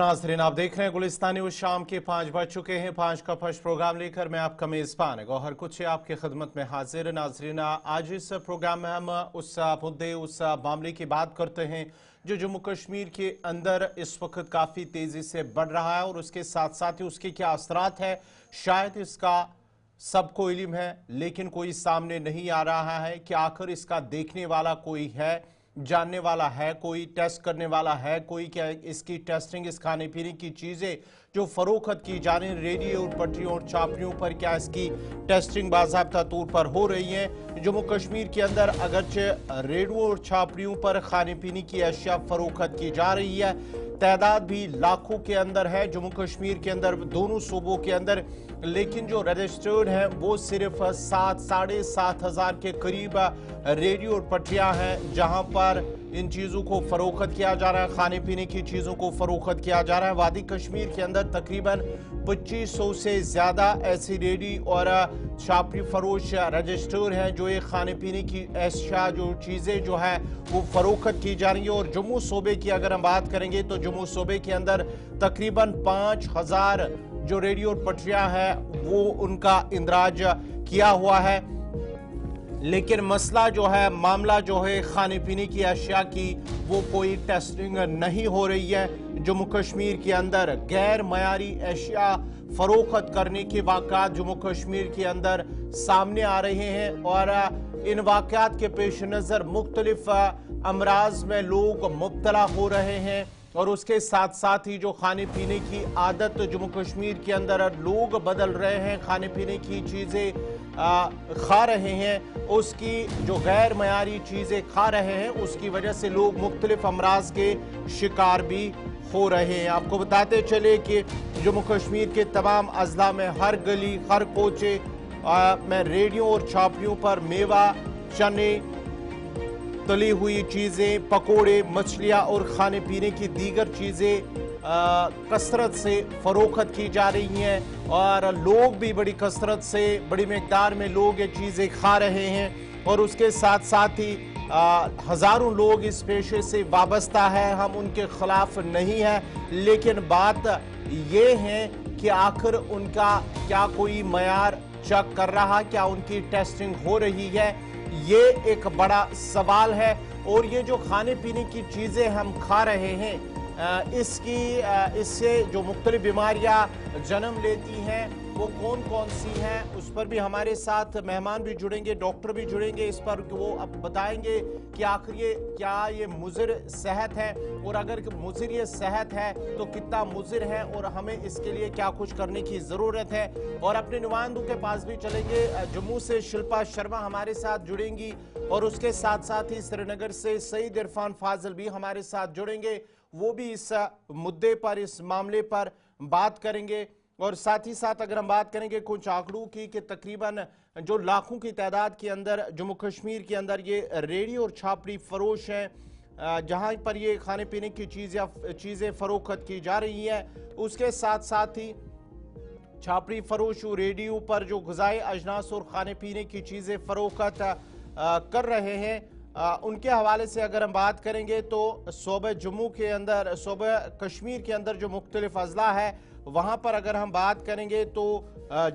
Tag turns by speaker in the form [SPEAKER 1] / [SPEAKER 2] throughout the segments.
[SPEAKER 1] नाज़रीन, आप देख रहे हैं गुलिस्तानी न्यूज़। शाम के 5 बज चुके हैं। 5 का फर्स्ट प्रोग्राम लेकर मैं आपका मेज़बान गौहर कुछ आपकी खिदमत में हाजिर। नाज़रीन, आज इस प्रोग्राम में हम उस मुद्दे, उस मामले की बात करते हैं जो जम्मू कश्मीर के अंदर इस वक्त काफ़ी तेज़ी से बढ़ रहा है और उसके साथ साथ ही उसके क्या असरात है। शायद इसका सबको इल्म है लेकिन कोई सामने नहीं आ रहा है कि आखिर इसका देखने वाला कोई है, जानने वाला है कोई, टेस्ट करने वाला है कोई। क्या इसकी टेस्टिंग, इस खाने पीने की चीज़ें जो फरोख्त की जा रही हैं रेडियो और पटरियों और छापरियों पर, क्या इसकी टेस्टिंग बाज़ाब्ता तौर पर हो रही है। जम्मू कश्मीर के अंदर अगरचे रेडियो और छापरियों पर खाने पीने की अशिया फरोख्त की जा रही है, तादाद भी लाखों के अंदर है जम्मू कश्मीर के अंदर, दोनों सूबों के अंदर, लेकिन जो रजिस्टर्ड है वो सिर्फ 7,500 के करीब रेडियो और पटरियां हैं जहां पर इन चीज़ों को फरोख्त किया जा रहा है, खाने पीने की चीज़ों को फरोख्त किया जा रहा है। वादी कश्मीर के अंदर तकरीबन 2500 से ज़्यादा ऐसी रेडी और छापरी फरोश रजिस्टर हैं जो ये खाने पीने की अशिया, जो चीज़ें जो है वो फरोख्त की जा रही है। और जम्मू सूबे की अगर हम बात करेंगे तो जम्मू सूबे के अंदर तकरीबन 5000 जो रेडियो और पटरियां हैं वो उनका इंदराज किया हुआ है। लेकिन मसला जो है, मामला जो है खाने पीने की अशिया की, वो कोई टेस्टिंग नहीं हो रही है। जम्मू कश्मीर के अंदर गैर मयारी अशिया फरोख्त करने के वाक़ात जम्मू कश्मीर के अंदर सामने आ रहे हैं और इन वाक़ात के पेश नज़र मुख्तलिफ अमराज में लोग मुब्तला हो रहे हैं और उसके साथ साथ ही जो खाने पीने की आदत जम्मू कश्मीर के अंदर लोग बदल रहे हैं, खाने पीने की चीज़ें खा रहे हैं, उसकी जो गैर मयारी चीज़ें खा रहे हैं उसकी वजह से लोग मुख्तलिफ अमराज के शिकार भी हो रहे हैं। आपको बताते चले कि जम्मू कश्मीर के तमाम अजला में हर गली, हर कोचे में रेडियो और छापरियों पर मेवा, चने, तली हुई चीज़ें, पकोड़े, मछलियाँ और खाने पीने की दीगर चीज़ें कसरत से फरोख्त की जा रही हैं और लोग भी बड़ी कसरत से, बड़ी मिकदार में लोग ये चीज़ें खा रहे हैं। और उसके साथ साथ ही हज़ारों लोग इस पेशे से वाबस्ता है, हम उनके ख़िलाफ़ नहीं हैं, लेकिन बात ये है कि आखिर उनका क्या कोई मयार चेक कर रहा, क्या उनकी टेस्टिंग हो रही है, ये एक बड़ा सवाल है। और ये जो खाने पीने की चीज़ें हम खा रहे हैं इससे जो मुख्तलिफ बीमारियां जन्म लेती हैं वो कौन कौन सी हैं, उस पर भी हमारे साथ मेहमान भी जुड़ेंगे, डॉक्टर भी जुड़ेंगे इस पर, वो अब बताएंगे कि आखिर ये क्या ये मुज़िर सेहत है और अगर मुज़िर ये सेहत है तो कितना मुज़िर है और हमें इसके लिए क्या कुछ करने की ज़रूरत है। और अपने नुमाइंदों के पास भी चलेंगे। जम्मू से शिल्पा शर्मा हमारे साथ जुड़ेंगी और उसके साथ साथ ही श्रीनगर से सईद इरफान फाजिल भी हमारे साथ जुड़ेंगे, वो भी इस मुद्दे पर, इस मामले पर बात करेंगे। और साथ ही साथ अगर हम बात करेंगे कुछ आंकड़ों की कि तकरीबन जो लाखों की तादाद के अंदर जम्मू कश्मीर के अंदर ये रेडियो और छापरी फरोश हैं जहां पर ये खाने पीने की चीज़ें फरोख्त की जा रही हैं, उसके साथ साथ ही छापरी फरोश रेडियो पर जो ग़िज़ाई अजनास और खाने पीने की चीज़ें फरोख्त कर रहे हैं उनके हवाले से अगर हम बात करेंगे तो सूबे जम्मू के अंदर, सूबे कश्मीर के अंदर जो मुख्तलिफ अजला है वहाँ पर अगर हम बात करेंगे तो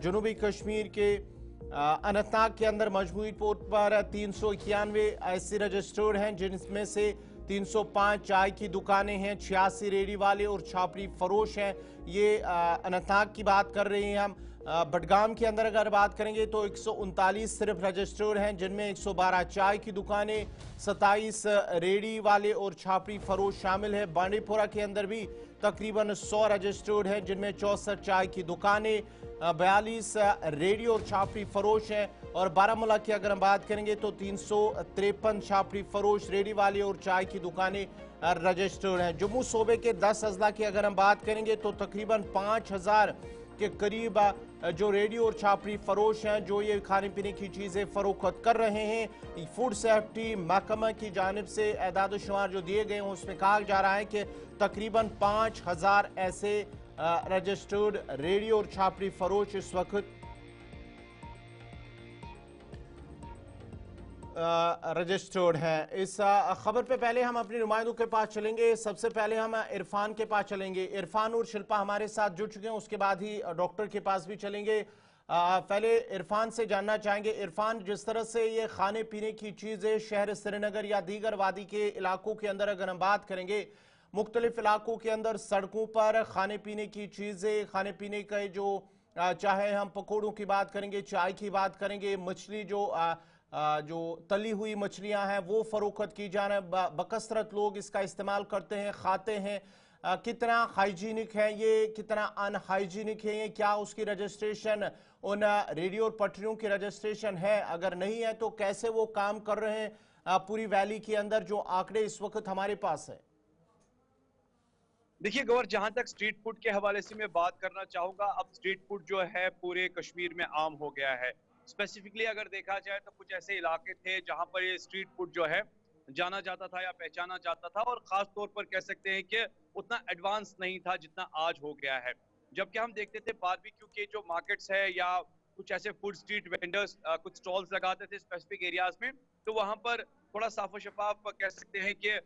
[SPEAKER 1] जनूबी कश्मीर के अनंतनाग के अंदर मजमूई तौर पर 391 ऐसे रजिस्टर्ड हैं जिनमें से 305 चाय की दुकानें हैं, 86 रेडी वाले और छापरी फरोश हैं। ये अनंतनाग की बात कर रहे हैं हम। बडगाम के अंदर अगर बात करेंगे तो 139 सिर्फ रजिस्टर्ड हैं जिनमें 112 चाय की दुकानें, 27 रेडी वाले और छापरी फरोश शामिल है। बांडीपोरा के अंदर भी तकरीबन 100 रजिस्टर्ड हैं जिनमें 64 चाय की दुकानें, 42 रेडी और छापरी फरोश हैं। और बारामूला की अगर हम बात करेंगे तो 353 छापरी फरोश, रेडी वाले और चाय की दुकानें रजिस्टर्ड हैं। जम्मू सूबे के 10 अजला की अगर हम बात करेंगे तो तकरीबन 5000 के करीब जो रेडियो और छापरी फरोश हैं जो ये खाने पीने की चीज़ें फरोख्त कर रहे हैं। फूड सेफ्टी महकमा की जानिब से एदाद शुमार जो दिए गए हैं उसमें कहा जा रहा है कि तकरीबन 5000 ऐसे रजिस्टर्ड रेडियो और छापरी फरोश इस वक्त रजिस्टर्ड है। इस खबर पे पहले हम अपने नुमाइंदों के पास चलेंगे। सबसे पहले हम इरफान के पास चलेंगे। इरफान और शिल्पा हमारे साथ जुड़ चुके हैं, उसके बाद ही डॉक्टर के पास भी चलेंगे। पहले इरफान से जानना चाहेंगे। इरफान, जिस तरह से ये खाने पीने की चीज़ें शहर श्रीनगर या दीगर वादी के इलाकों के अंदर अगर हम बात करेंगे, मुख्तलिफ इलाकों के अंदर सड़कों पर खाने पीने की चीज़ें, खाने पीने का जो चाहे हम पकौड़ों की बात करेंगे, चाय की बात करेंगे, मछली जो तली हुई मछलियां हैं वो फरोख्त की जा रही है, बकसरत लोग इसका इस्तेमाल करते हैं, खाते हैं। कितना हाइजीनिक है ये, कितना अनहाइजीनिक है ये, क्या उसकी रजिस्ट्रेशन उन रेडियो और पटरियों की रजिस्ट्रेशन है, अगर नहीं है तो कैसे वो काम कर रहे हैं पूरी वैली के अंदर, जो आंकड़े इस वक्त हमारे पास है?
[SPEAKER 2] देखिए गौर, जहां तक स्ट्रीट फूड के हवाले से मैं बात करना चाहूंगा, अब स्ट्रीट फूड जो है पूरे कश्मीर में आम हो गया है। स्पेसिफिकली अगर देखा जाए तो कुछ ऐसे इलाके थे जहां पर ये स्ट्रीट फूड जो है जाना जाता था या पहचाना जाता था, और खास तौर पर कह सकते हैं कि उतना एडवांस नहीं था जितना आज हो गया है। जबकि हम देखते थे बारबेक्यू के जो मार्केट्स है या कुछ ऐसे फूड स्ट्रीट वेंडर्स कुछ स्टॉल्स लगाते थे स्पेसिफिक एरियाज में, तो वहां पर थोड़ा साफ शफाफ कह सकते हैं कि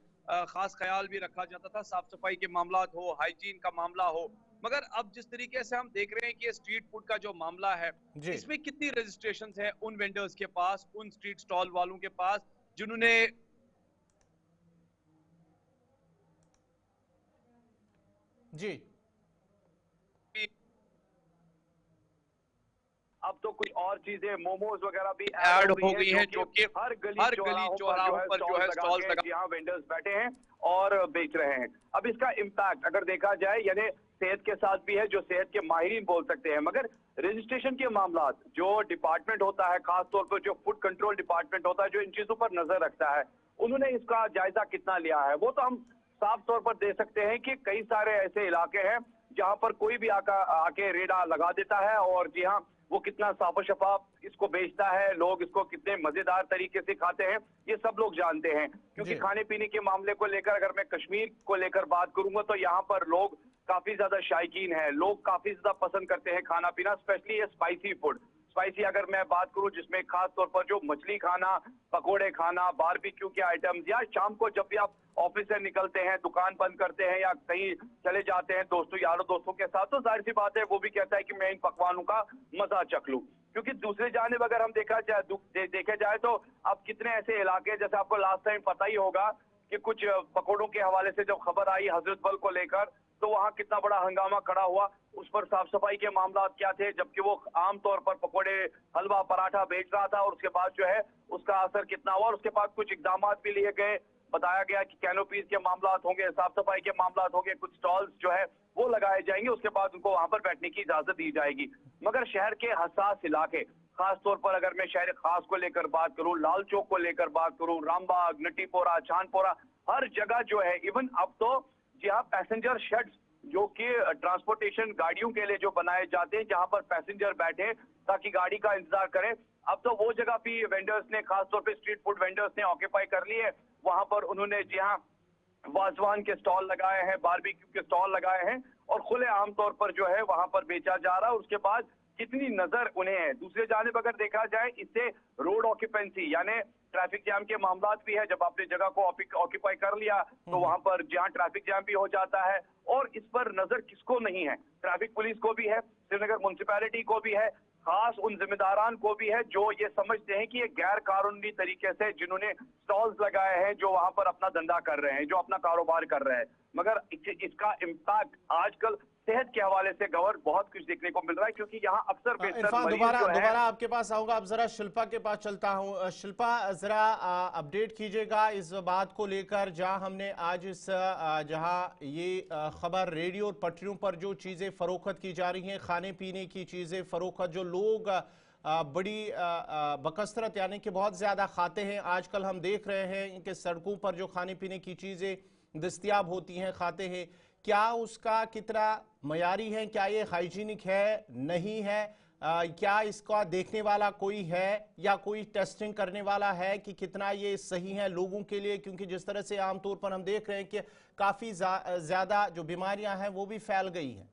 [SPEAKER 2] खास ख्याल भी रखा जाता था, साफ सफाई के मामला हो, हाइजीन का मामला हो। मगर अब जिस तरीके से हम देख रहे हैं कि स्ट्रीट फूड का जो मामला है,
[SPEAKER 1] जी
[SPEAKER 2] इसमें कितनी रजिस्ट्रेशन है उन वेंडर्स के पास, उन स्ट्रीट स्टॉल वालों के पास, जिन्होंने
[SPEAKER 1] जी
[SPEAKER 3] अब तो कुछ और चीजें मोमोज वगैरह भी
[SPEAKER 2] ऐड हो गई हैं, जो कि
[SPEAKER 3] हर गली
[SPEAKER 2] चौराहों पर जो है स्टॉल्स लगा
[SPEAKER 3] यहाँ वेंडर्स बैठे हैं और बेच रहे हैं। अब इसका इम्पैक्ट अगर देखा जाए, यानी सेहत के साथ भी है, जो सेहत के माहिरीन बोल सकते हैं, मगर रजिस्ट्रेशन के मामला जो डिपार्टमेंट होता है, खासतौर पर जो फूड कंट्रोल डिपार्टमेंट होता है, जो इन चीजों पर नजर रखता है, उन्होंने इसका जायजा कितना लिया है वो तो हम साफ तौर पर दे सकते हैं कि कई सारे ऐसे इलाके हैं जहां पर कोई भी आके रेडा लगा देता है, और जी हाँ, वो कितना साफ शफाफ इसको बेचता है, लोग इसको कितने मजेदार तरीके से खाते हैं, ये सब लोग जानते हैं। क्योंकि खाने पीने के मामले को लेकर अगर मैं कश्मीर को लेकर बात करूंगा तो यहाँ पर लोग काफी ज्यादा शायकीन है, लोग काफी ज्यादा पसंद करते हैं खाना पीना, स्पेशली ये स्पाइसी फूड। स्पाइसी अगर मैं बात करूं, जिसमें खास तौर पर जो मछली खाना, पकोड़े खाना, बारबेक्यू के आइटम्स, या शाम को जब भी आप ऑफिस से निकलते हैं, दुकान बंद करते हैं या कहीं चले जाते हैं दोस्तों यारों दोस्तों के साथ, तो जाहिर सी बात है वो भी कहता है कि मैं इन पकवानों का मजा चख लूं। क्योंकि दूसरे जानिब अगर हम देखे जाए तो अब कितने ऐसे इलाके, जैसे आपको लास्ट टाइम पता ही होगा कि कुछ पकौड़ों के हवाले से जब खबर आई हजरत बल को लेकर, तो वहां कितना बड़ा हंगामा खड़ा हुआ, उस पर साफ सफाई के मामला क्या थे, जबकि वो आमतौर पर पकोड़े, हलवा, पराठा बेच रहा था, और उसके बाद जो है उसका असर कितना हुआ, और उसके बाद कुछ इकदाम भी लिए गए। बताया गया कि कैनोपीज के मामला होंगे, साफ सफाई के मामला होंगे, कुछ स्टॉल्स जो है वो लगाए जाएंगे, उसके बाद उनको वहां पर बैठने की इजाजत दी जाएगी। मगर शहर के हसास इलाके, खास तौर पर अगर मैं शहर खास को लेकर बात करूं, लाल चौक को लेकर बात करूं, रामबाग, नटीपोरा, चांदपोरा, हर जगह जो है, इवन अब तो जी हाँ, पैसेंजर शेड्स जो कि ट्रांसपोर्टेशन गाड़ियों के लिए जो बनाए जाते हैं, जहां पर पैसेंजर बैठे ताकि गाड़ी का इंतजार करें, अब तो वो जगह भी वेंडर्स ने, खासतौर पे स्ट्रीट फूड वेंडर्स ने ऑक्यूपाई कर ली है। वहां पर उन्होंने जी हाँ वाजवान के स्टॉल लगाए हैं, बारबेक्यू के स्टॉल लगाए हैं, और खुले आम तौर पर जो है वहां पर बेचा जा रहा है। उसके बाद कितनी नजर उन्हें है। दूसरे जानिब अगर देखा जाए, इससे रोड ऑक्यूपेंसी यानी ट्रैफिक जैम के मामला भी है। जब आपने जगह को ऑक्यूपाई कर लिया तो वहां पर जहां ट्रैफिक जैम भी हो जाता है, और इस पर नजर किसको नहीं है, ट्रैफिक पुलिस को भी है, श्रीनगर म्युनिसिपैलिटी को भी है, खास उन जिम्मेदारान को भी है जो ये समझते हैं कि ये गैर कानूनी तरीके से जिन्होंने स्टॉल्स लगाए हैं, जो वहां पर अपना धंधा कर रहे हैं, जो अपना कारोबार कर रहे हैं। मगर इसका इम्पैक्ट आजकल सेहत के हवाले से गवर बहुत कुछ देखने को मिल रहा है, क्योंकि यहाँ अक्सर
[SPEAKER 1] इरफान, दोबारा आपके पास आऊंगा। अब जरा शिल्पा के पास चलता हूं। शिल्पा, जरा अपडेट कीजिएगा इस बात को लेकर, जहां हमने आज जहां ये खबर रेडियो और पटरियों पर जो चीजें फरोख्त की जा रही हैं, खाने पीने की चीजें फरोख्त, जो लोग बड़ी बकसरत यानी कि बहुत ज्यादा खाते हैं, आजकल हम देख रहे हैं कि सड़कों पर जो खाने पीने की चीजें दस्तयाब होती हैं, खाते हैं, क्या उसका कितना मयारी है, क्या ये हाइजीनिक है, नहीं है, क्या इसका देखने वाला कोई है या कोई टेस्टिंग करने वाला है कि कितना ये सही है लोगों के लिए? क्योंकि जिस तरह से आमतौर पर हम देख रहे हैं कि काफी ज्यादा जो बीमारियां हैं वो भी फैल गई हैं।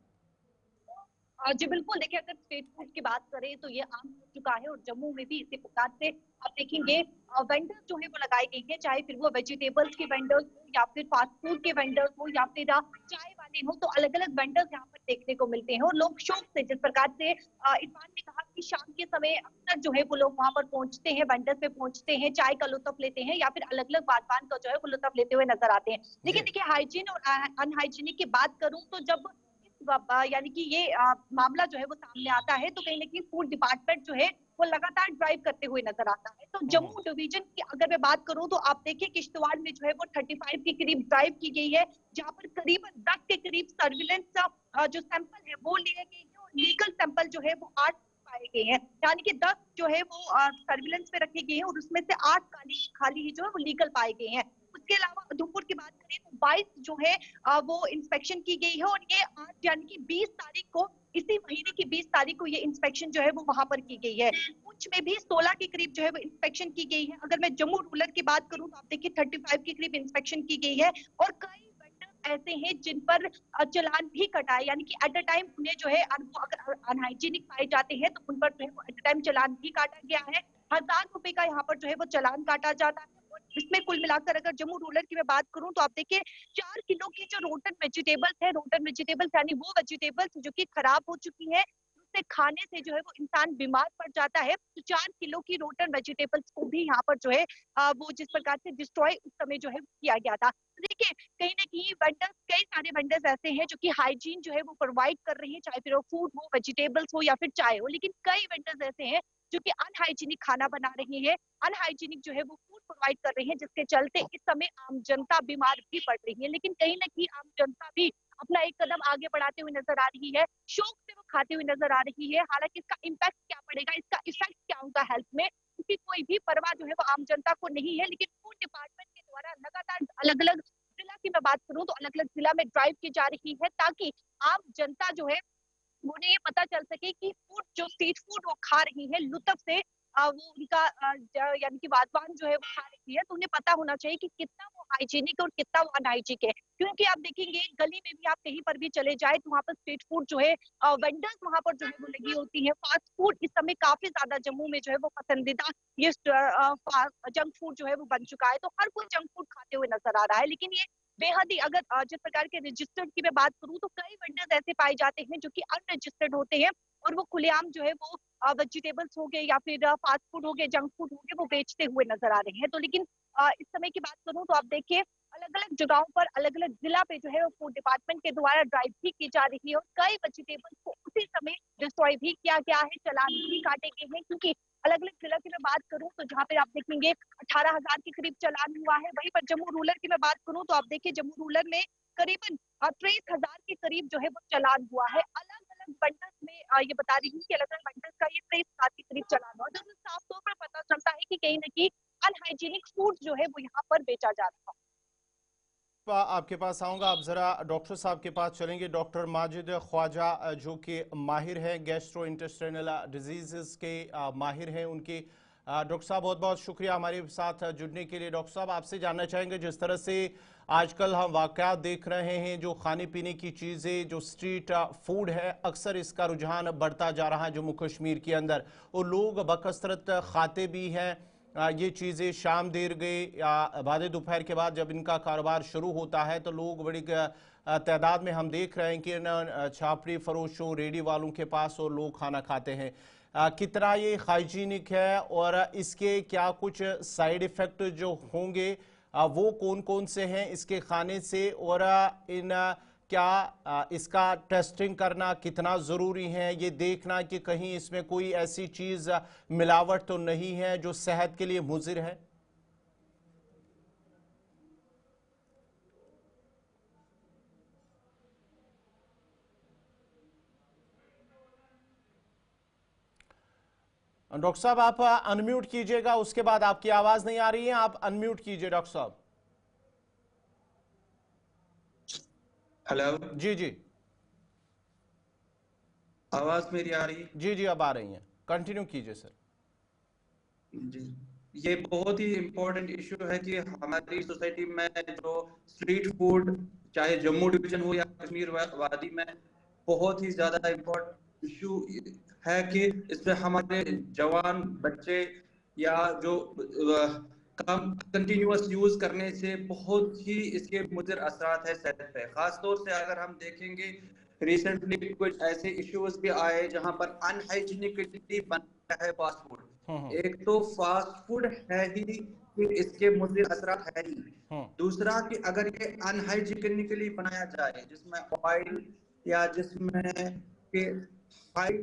[SPEAKER 4] जी बिल्कुल, देखिए अगर स्ट्रीट फूड की बात करें तो ये आम हो चुका है और जम्मू में भी इसी प्रकार से आप देखेंगे वेंडर्स जो है वो लगाई गई है, चाहे फिर वो वेजिटेबल्स के वेंडर्स हो या फिर फास्ट फूड के वेंडर्स हो या फिर चाय वाले हो, तो अलग-अलग वेंडर्स यहाँ पर देखने को मिलते हैं और लोग शौक से जिस प्रकार से इरफान ने कहा कि शाम के समय अक्सर जो है वो लोग वहाँ पर पहुँचते हैं, वेंडर्स पे पहुँचते हैं, चाय का लुत्फ़ लेते हैं या फिर अलग-अलग वादपान का जो है वो लुत्फ़ लेते हुए नज़र आते हैं।
[SPEAKER 1] जी।
[SPEAKER 4] लेकिन देखिए हाइजीन और अनहाइजीनिक की बात करूँ तो जब यानी कि ये मामला जो है वो सामने आता है तो कहीं न कहीं फूड डिपार्टमेंट जो है वो लगातार ड्राइव करते हुए नज़र आता है। तो
[SPEAKER 1] हम्म।
[SPEAKER 4] जम्मू डिवीज़न की अगर मैं बात करूँ तो आप देखिए किश्तवाड़ में जो है वो 35 के करीब ड्राइव की गई है, जहाँ पर करीबन 10 के करीब सर्विलेंस जो सैंपल है वो लिए गए हैं और लीगल सैंपल जो है वो 8 पाए गए हैं। यानी कि 10 जो है वो सर्विलेंस पे रखे गए हैं और उसमें से 8 खाली जो है वो लीगल पाए गए हैं। उसके अलावा उधमपुर की बात करें तो 22 जो है वो इंस्पेक्शन की गई है और ये आज यानी कि 20 तारीख को इसी महीने की 20 तारीख को ये इंस्पेक्शन जो है वो वहां पर की गई है। पुंछ में भी 16 के करीब जो है वो इंस्पेक्शन की गई है। अगर मैं जम्मू रूरल की बात करूं तो आप देखिए 35 के करीब इंस्पेक्शन की गई है और कई वेंडर्स ऐसे हैं जिन पर चालान भी कटा है, यानी कि एट अ टाइम उन्हें जो है अगर अनहाइजीनिक पाए जाते हैं तो उन पर जो है वो एट अ टाइम चालान भी काटा गया है। 1000 रुपए का यहाँ पर जो है वो चालान काटा जाता है और इसमें कुल मिलाकर अगर जम्मू रूरल की मैं बात करूं तो आप देखिए 4 किलो की जो रोटन वेजिटेबल्स है, रोटन वेजिटेबल्स यानी वो वेजिटेबल्स जो कि खराब हो चुकी है, उसे खाने से जो है वो इंसान बीमार पड़ जाता है। तो 4 किलो की रोटन वेजिटेबल्स को भी यहाँ पर जो है वो जिस प्रकार से डिस्ट्रॉय उस समय जो है वो किया गया था। तो देखिए कहीं न कहीं वेंडर्स, कई सारे वेंडर्स ऐसे हैं जो कि हाइजीन जो है वो प्रोवाइड कर रहे हैं, चाहे फिर वो फूड हो, वेजिटेबल्स हो या फिर चाय हो। लेकिन कई वेंडर्स ऐसे हैं जो कि अनहाइजीनिक खाना बना रहे हैं, अनहाइजीनिक जो है वो फूड प्रोवाइड कर रहे हैं, जिसके चलते इस समय आम जनता बीमार भी पड़ रही है। लेकिन कहीं न कहीं आम जनता भी अपना एक कदम आगे बढ़ाते हुए नजर आ रही है, शौक से वो खाते हुए नजर आ रही है। हालांकि इसका इम्पैक्ट क्या पड़ेगा, इसका इफेक्ट क्या होगा हेल्थ में, क्योंकि कोई भी परवाह जो है वो आम जनता को नहीं है। लेकिन फूड डिपार्टमेंट के द्वारा लगातार अलग अलग जिला की मैं बात करूं तो अलग अलग जिला में ड्राइव की जा रही है, ताकि आम जनता जो है उन्हें ये पता चल सके कि फूड जो स्ट्रीट फूड वो खा रही है लुत्फ से, वो उनका यानी कि वादवान जो है वो खा रही है, तो उन्हें पता होना चाहिए कि कितना वो हाइजीनिक और कितना वो अनहाइजीनिक है। क्योंकि आप देखेंगे गली में भी आप कहीं पर भी चले जाए तो वहाँ पर स्ट्रीट फूड जो है वेंडर्स वहाँ पर जो है वो लगी होती है। फास्ट फूड इस समय काफी ज्यादा जम्मू में जो है वो पसंदीदा ये जंक फूड जो है वो बन चुका है, तो हर कोई जंक फूड खाते हुए नजर आ रहा है। लेकिन ये बेहद ही, अगर जिस प्रकार के रजिस्टर्ड की मैं बात करूं तो कई वेंडर्स ऐसे पाए जाते हैं जो कि अनरजिस्टर्ड होते हैं और वो खुलेआम जो है वो वेजिटेबल्स हो गए या फिर फास्ट फूड हो गए, जंक फूड हो गए, वो बेचते हुए नजर आ रहे हैं। तो लेकिन इस समय की बात करूं तो आप देखिए अलग अलग जगहों पर अलग अलग जिला पे जो है वो फूड डिपार्टमेंट के द्वारा ड्राइव भी की जा रही है और कई वेजिटेबल्स को उसी समय डिस्ट्रॉय भी किया गया है, चालान भी काटे गए हैं। क्योंकि अलग अलग जिला की मैं बात करूं तो जहाँ पे आप देखेंगे 18,000 के करीब चालान हुआ है। वहीं पर जम्मू रूरल की मैं बात करूं तो आप देखिए जम्मू रूरल में करीबन 23,000 के करीब जो है वो चालान हुआ है। अलग अलग बंडल्स में ये बता रही हूँ कि अलग अलग बंडल्स का ये 23,000 के करीब चालान हुआ, तो साफ तौर पर पता चलता है कि कहीं ना कहीं अनहाइजीनिक फूड जो है वो यहाँ पर बेचा जा रहा है।
[SPEAKER 1] आपके पास आऊंगा, आप जरा डॉक्टर साहब के पास चलेंगे। डॉक्टर माजिद ख्वाजा जो कि माहिर हैं गैस्ट्रो इंटेस्टाइनल डिजीज़ के माहिर हैं, उनकी डॉक्टर साहब बहुत बहुत शुक्रिया हमारे साथ जुड़ने के लिए। डॉक्टर साहब आपसे जानना चाहेंगे, जिस तरह से आजकल हम वाक़यात देख रहे हैं, जो खाने पीने की चीज़ें, जो स्ट्रीट फूड है, अक्सर इसका रुझान बढ़ता जा रहा है जम्मू कश्मीर के अंदर, और लोग बकसरत खाते भी हैं ये चीज़ें शाम देर गए या बाद दोपहर के बाद जब इनका कारोबार शुरू होता है तो लोग बड़ी तादाद में हम देख रहे हैं कि न छापड़ी फरोशों रेडी वालों के पास और लोग खाना खाते हैं। कितना ये हाइजीनिक है और इसके क्या कुछ साइड इफ़ेक्ट जो होंगे वो कौन कौन से हैं इसके खाने से, और इन क्या इसका टेस्टिंग करना कितना ज़रूरी है, ये देखना कि कहीं इसमें कोई ऐसी चीज़ मिलावट तो नहीं है जो सेहत के लिए मुज़िर है। डॉक्टर साहब आप अनम्यूट कीजिएगा, उसके बाद आपकी आवाज़ नहीं आ रही है, आप अनम्यूट कीजिए डॉक्टर साहब।
[SPEAKER 5] हेलो
[SPEAKER 1] जी जी
[SPEAKER 5] आवाज मेरी आ रही है?
[SPEAKER 1] जी जी अब आ रही हैं, कंटिन्यू कीजिए सर।
[SPEAKER 5] जी, ये बहुत ही इम्पोर्टेंट इशू है कि हमारी सोसाइटी में जो स्ट्रीट फूड, चाहे जम्मू डिवीजन हो या कश्मीर वादी में, बहुत ही ज्यादा इशू है कि इसमें हमारे जवान बच्चे या जो कम कंटिन्यूअस यूज करने से बहुत ही इसके मुज़र असरात है सेहत पे। खास तौर से अगर हम देखेंगे रिसेंटली कुछ ऐसे इश्यूज भी आए जहां पर अनहाइजीनिकली बनता है फास्ट फूड। एक तो फास्ट फूड है ही कि इसके मुज़र असरात है ही, दूसरा कि अगर ये अनहाइजीनिकली बनाया जाए जिसमें ऑयल या जिसमें के हाई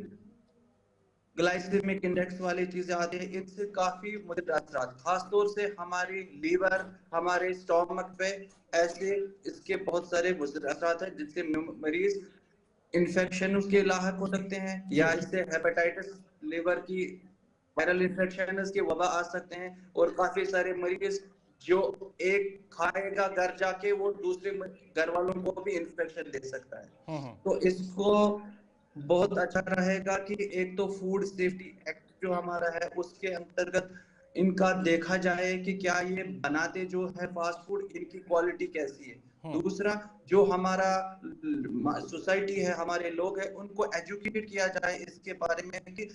[SPEAKER 5] ग्लाइसेमिक इंडेक्स वाली चीजें आती है, इससे काफी मुद्दत असरात खास तौर से हमारी लीवर हमारे स्टोमक पे ऐसे इसके बहुत सारे मुद्दत असरात है जिससे मरीज इन्फेक्शन उसके लायक हो सकते हैं या इससे हेपेटाइटिस लिवर की वायरल इन्फेक्शन के वबा आ सकते हैं। और काफी सारे मरीज जो एक खाएगा घर जाके वो दूसरे घर वालों को भी इन्फेक्शन दे सकता है। तो इसको बहुत अच्छा रहेगा कि एक तो फूड सेफ्टी एक्ट जो हमारा है उसके अंतर्गत इनका देखा जाए कि क्या ये बनाते जो है फास्ट फूड इनकी क्वालिटी कैसी है। दूसरा जो हमारा सोसाइटी है हमारे लोग हैं उनको एजुकेट किया जाए इसके बारे में कि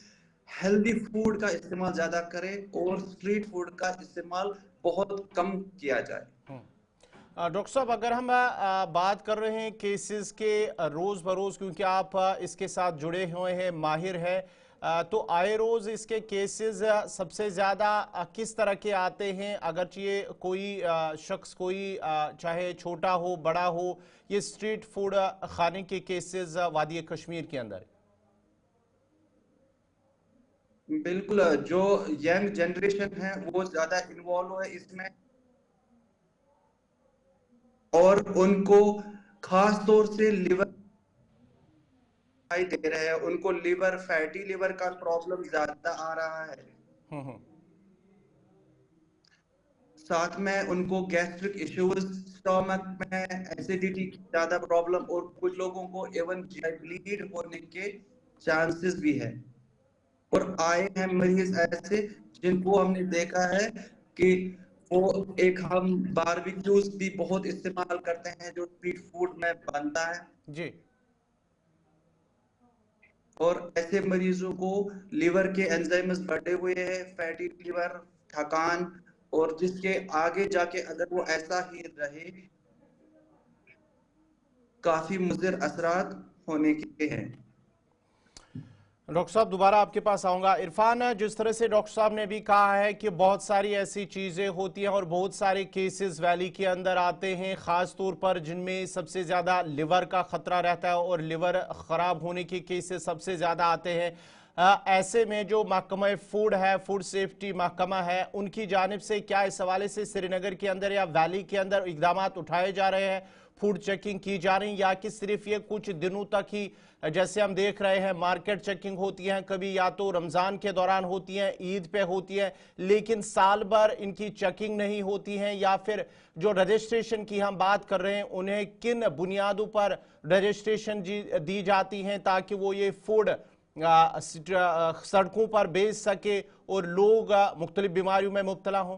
[SPEAKER 5] हेल्दी फूड का इस्तेमाल ज्यादा करें और स्ट्रीट फूड का इस्तेमाल बहुत कम किया जाए।
[SPEAKER 1] डॉक्टर साहब, अगर हम बात कर रहे हैं केसेस के रोज बरोज, क्योंकि आप इसके साथ जुड़े हुए हैं, माहिर हैं, तो आए रोज इसके केसेस सबसे ज्यादा किस तरह के आते हैं? अगर ये कोई शख्स कोई चाहे छोटा हो बड़ा हो, ये स्ट्रीट फूड खाने के केसेस वादी कश्मीर के अंदर?
[SPEAKER 5] बिल्कुल, जो यंग जनरेशन है वो ज्यादा इन्वॉल्व है इसमें और उनको खास तौर से लिवर दे रहे हैं, उनको लिवर फैटी लिवर का प्रॉब्लम ज्यादा आ रहा है। साथ में उनको गैस्ट्रिक इश्यूज, स्टोमक में एसिडिटी की ज्यादा प्रॉब्लम और कुछ लोगों को इवन ब्लीड होने के चांसेस भी है। और आए हैं मरीज ऐसे जिनको हमने देखा है कि वो एक हम बारबेक्यूज भी बहुत इस्तेमाल करते हैं जो स्ट्रीट फूड में बनता है
[SPEAKER 1] जी,
[SPEAKER 5] और ऐसे मरीजों को लिवर के एंजाइम्स बढ़े हुए हैं, फैटी लिवर, थकान, और जिसके आगे जाके अगर वो ऐसा ही रहे काफी मुज़र असरात होने के हैं।
[SPEAKER 1] डॉक्टर साहब दोबारा आपके पास आऊंगा। इरफान, जिस तरह से डॉक्टर साहब ने भी कहा है कि बहुत सारी ऐसी चीज़ें होती हैं और बहुत सारे केसेस वैली के अंदर आते हैं, ख़ास तौर पर जिनमें सबसे ज़्यादा लिवर का ख़तरा रहता है और लिवर ख़राब होने के केसेस सबसे ज़्यादा आते हैं। ऐसे में जो महकमा फूड है, फूड सेफ्टी महकमा है, उनकी जानिब से क्या इस हवाले से श्रीनगर के अंदर या वैली के अंदर इकदाम उठाए जा रहे हैं? फूड चेकिंग की जा रही, या कि सिर्फ ये कुछ दिनों तक ही, जैसे हम देख रहे हैं मार्केट चेकिंग होती हैं, कभी या तो रमज़ान के दौरान होती हैं, ईद पे होती है, लेकिन साल भर इनकी चेकिंग नहीं होती है? या फिर जो रजिस्ट्रेशन की हम बात कर रहे हैं उन्हें किन बुनियादों पर रजिस्ट्रेशन दी जाती हैं ताकि वो ये फूड सड़कों पर बेच सके और लोग मुख्तलिफ बीमारियों में मुब्तला हों?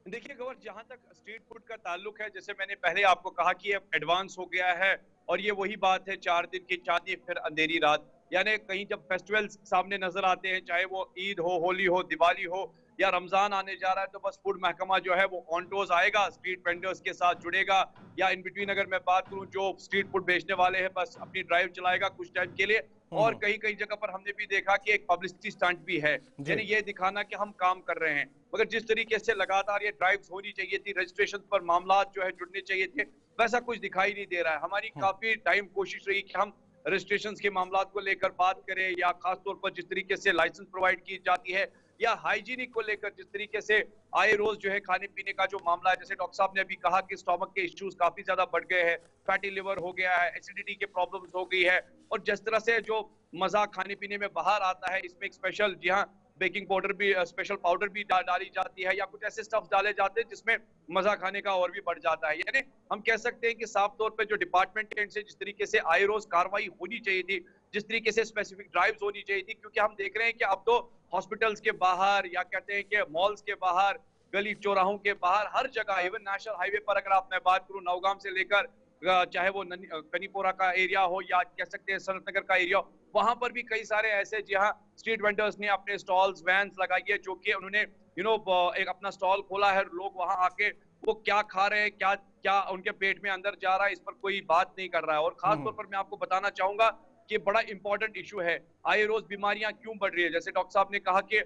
[SPEAKER 2] देखिए गौर, जहां तक स्ट्रीट फूड का ताल्लुक है, जैसे मैंने पहले आपको कहा कि ये एडवांस हो गया है और ये वही बात है 4 दिन की चांदी फिर अंधेरी रात। यानी कहीं जब फेस्टिवल्स सामने नजर आते हैं, चाहे वो ईद हो, होली हो, दिवाली हो या रमजान आने जा रहा है, तो बस फूड महकमा जो है वो ऑन टोज आएगा, स्ट्रीट वेंडर्स के साथ जुड़ेगा, या इन बिटवीन अगर मैं बात करूं जो स्ट्रीट फूड बेचने वाले हैं बस अपनी ड्राइव चलाएगा कुछ टाइम के लिए। और कहीं कहीं जगह पर हमने भी देखा कि एक पब्लिसिटी स्टंट भी है, यानी ये दिखाना कि हम काम कर रहे हैं। मगर जिस तरीके से लगातार ये ड्राइव्स होनी चाहिए थी, रजिस्ट्रेशन पर मामला जो है जुड़ने चाहिए थे, वैसा कुछ दिखाई नहीं दे रहा है। हमारी काफी टाइम कोशिश रही कि हम रजिस्ट्रेशन के मामला को लेकर बात करें, या खासतौर पर जिस तरीके से लाइसेंस प्रोवाइड की जाती है, या हाइजीनिक को लेकर जिस तरीके से आए रोज जो है खाने पीने का जो मामला है, जैसे डॉक्टर साहब ने अभी कहा कि स्टोमक के इश्यूज काफी ज्यादा बढ़ गए हैं, फैटी लिवर हो गया है, एसिडिटी के प्रॉब्लम्स हो गई है, और जिस तरह से जो मजा खाने पीने में बाहर आता है, इसमें एक स्पेशल, जी हाँ, बेकिंग पाउडर भी, स्पेशल पाउडर भी डाली जाती है, या कुछ ऐसे स्टफ डाले जाते हैं जिसमें मजा खाने का और भी बढ़ जाता है। यानी हम कह सकते हैं कि साफ तौर पे जो डिपार्टमेंट एंड से जिस तरीके से आए रोज कार्रवाई होनी चाहिए थी, जिस तरीके से स्पेसिफिक ड्राइव्स होनी चाहिए थी, क्योंकि हम देख रहे हैं कि अब तो हॉस्पिटल्स के बाहर, या कहते हैं कि मॉल्स के बाहर, गली चौराहों के बाहर, हर जगह, इवन नेशनल हाईवे पर अगर आप मैं बात करूं, नौगाम से लेकर चाहे वो कनीपोरा का एरिया हो या कह सकते हैं सनत नगर का एरिया हो, वहां पर भी कई सारे ऐसे जहां स्ट्रीट वेंडर्स ने अपने स्टॉल्स वैन्स लगाई है, जो कि उन्होंने एक अपना स्टॉल खोला है। लोग वहां आके वो क्या खा रहे हैं, क्या क्या उनके पेट में अंदर जा रहा है, इस पर कोई बात नहीं कर रहा है। और खास तौर पर मैं आपको बताना चाहूंगा कि बड़ा इंपॉर्टेंट इशू है, आए रोज बीमारियां क्यों बढ़ रही है। जैसे डॉक्टर साहब ने कहा कि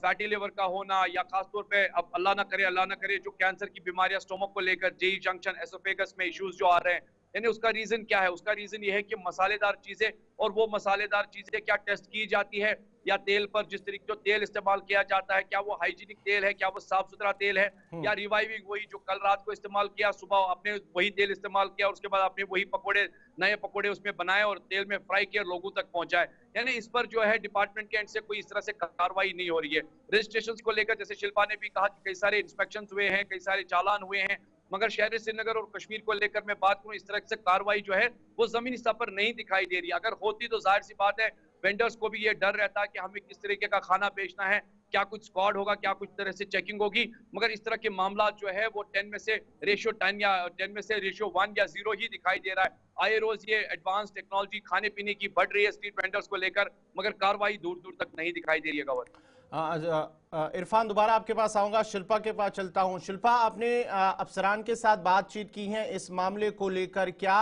[SPEAKER 2] फैटी लिवर का होना, या खासतौर पे अब अल्लाह ना करे जो कैंसर की बीमारियां स्टोमक को लेकर, जेई जंक्शन, एसोफेगस में इश्यूज जो आ रहे हैं, यानी उसका रीजन क्या है? उसका रीजन ये है कि मसालेदार चीजें, और वो मसालेदार चीजें क्या टेस्ट की जाती है, या तेल पर जिस तरीके जो तेल इस्तेमाल किया जाता है, क्या वो हाइजीनिक तेल है, क्या वो साफ सुथरा तेल है, या रिवाइविंग वही जो कल रात को इस्तेमाल किया, सुबह आपने वही तेल इस्तेमाल किया और उसके बाद आपने वही पकोड़े, नए पकोड़े उसमें बनाए और तेल में फ्राई किया, लोगों तक पहुंचाए। यानी इस पर जो है डिपार्टमेंट के एंड से कोई इस तरह से कार्रवाई नहीं हो रही है। रजिस्ट्रेशन को लेकर जैसे शिल्पा ने भी कहा कि कई सारे इंस्पेक्शन हुए हैं, कई सारे चालान हुए हैं, मगर शहर श्रीनगर और कश्मीर को लेकर मैं बात करूं, इस तरह से कार्रवाई जो है वो जमीनी स्तर पर नहीं दिखाई दे रही। अगर होती तो जाहिर सी बात है वेंडर्स को भी ये डर रहता कि हमें किस तरीके का खाना बेचना है, क्या कुछ स्क्वाड होगा, क्या कुछ तरह से चेकिंग होगी। मगर इस तरह के मामला जो है वो 10 में से रेशियो 10 या 10 में से रेशियो 1 या 0 ही दिखाई दे रहा है। आए रोज ये एडवांस टेक्नोलॉजी खाने पीने की बढ़ रही है स्ट्रीट वेंडर्स को लेकर, मगर कार्रवाई दूर दूर तक नहीं दिखाई दे रही है। गवर्नर
[SPEAKER 1] इरफान, दोबारा आपके पास आऊंगा, शिल्पा के पास चलता हूं। शिल्पा, आपने अफसरान के साथ बातचीत की है इस मामले को लेकर, क्या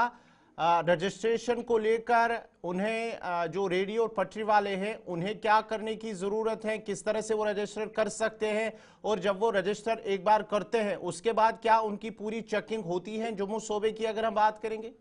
[SPEAKER 1] रजिस्ट्रेशन को लेकर उन्हें जो रेडियो और पटरी वाले हैं उन्हें क्या करने की जरूरत है, किस तरह से वो रजिस्टर कर सकते हैं, और जब वो रजिस्टर एक बार करते हैं उसके बाद क्या उनकी पूरी चेकिंग होती है? जम्मू सूबे की अगर हम बात करेंगे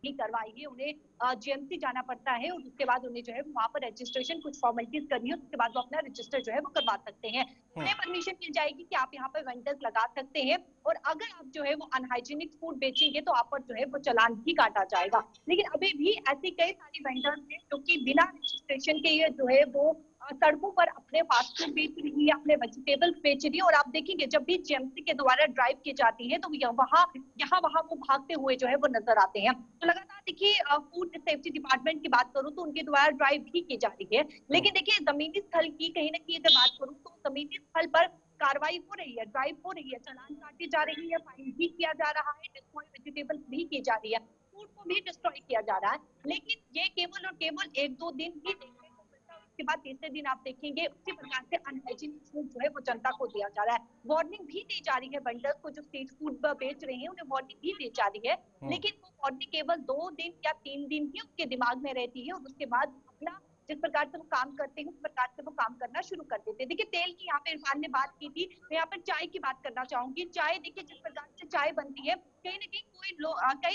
[SPEAKER 4] ही करवाएंगे, उन्हें जीएमसी जाना पड़ता है और उसके बाद उन्हें जो है वहां पर रजिस्ट्रेशन कुछ फॉर्मेलिटीज करनी है, उसके बाद वो अपना रजिस्टर जो है वो करवा सकते हैं। उन्हें परमिशन मिल जाएगी कि आप यहाँ पर वेंडर्स लगा सकते हैं, और अगर आप जो है वो अनहाइजीनिक फूड बेचेंगे तो आप पर जो है वो चालान भी काटा जाएगा। लेकिन अभी भी ऐसी कई सारी वेंडर्स हैं जो कि बिना रजिस्ट्रेशन के ये जो है वो सड़कों पर अपने फास्ट फूड बेच रही है, अपने वेजिटेबल्स बेच रही है। और आप देखेंगे जब भी जीएमसी के द्वारा ड्राइव की जाती है तो यहाँ वहाँ वो भागते हुए जो है वो नजर आते हैं। तो लगातार देखिए फूड सेफ्टी डिपार्टमेंट की बात करूँ तो उनके द्वारा ड्राइव भी की जा रही है, लेकिन देखिए जमीनी स्थल की कहीं ना कहीं अगर बात करूँ तो जमीनी स्थल पर कार्रवाई हो रही है, ड्राइव हो रही है, चालान काटी जा रही है, फाइन भी किया जा रहा है, डिस्ट्रॉय वेजिटेबल्स भी की जा रही है, फूड को भी डिस्ट्रॉय किया जा रहा है। लेकिन ये केवल और केवल 1-2 दिन ही देखने को मिलता है, उसके बाद तीसरे दिन आप देखेंगे उसी प्रकार से अनहाइजीनिक फूड जो है वो जनता को दिया जा रहा है। वार्निंग भी दी जा रही है वेंडर्स को, जो स्ट्रीट फूड बेच रहे हैं उन्हें वार्निंग भी दी जा रही है, लेकिन वो वार्निंग केवल 2 दिन या 3 दिन ही उनके दिमाग में रहती है और उसके बाद अपना जिस प्रकार से वो काम करते हैं उस प्रकार से वो काम करना शुरू कर देते हैं। देखिए तेल की यहाँ पे इरफान ने बात की थी, मैं यहाँ पर चाय की बात करना चाहूंगी। चाय देखिए जिस प्रकार से चाय बनती है, कहीं ना कहीं कई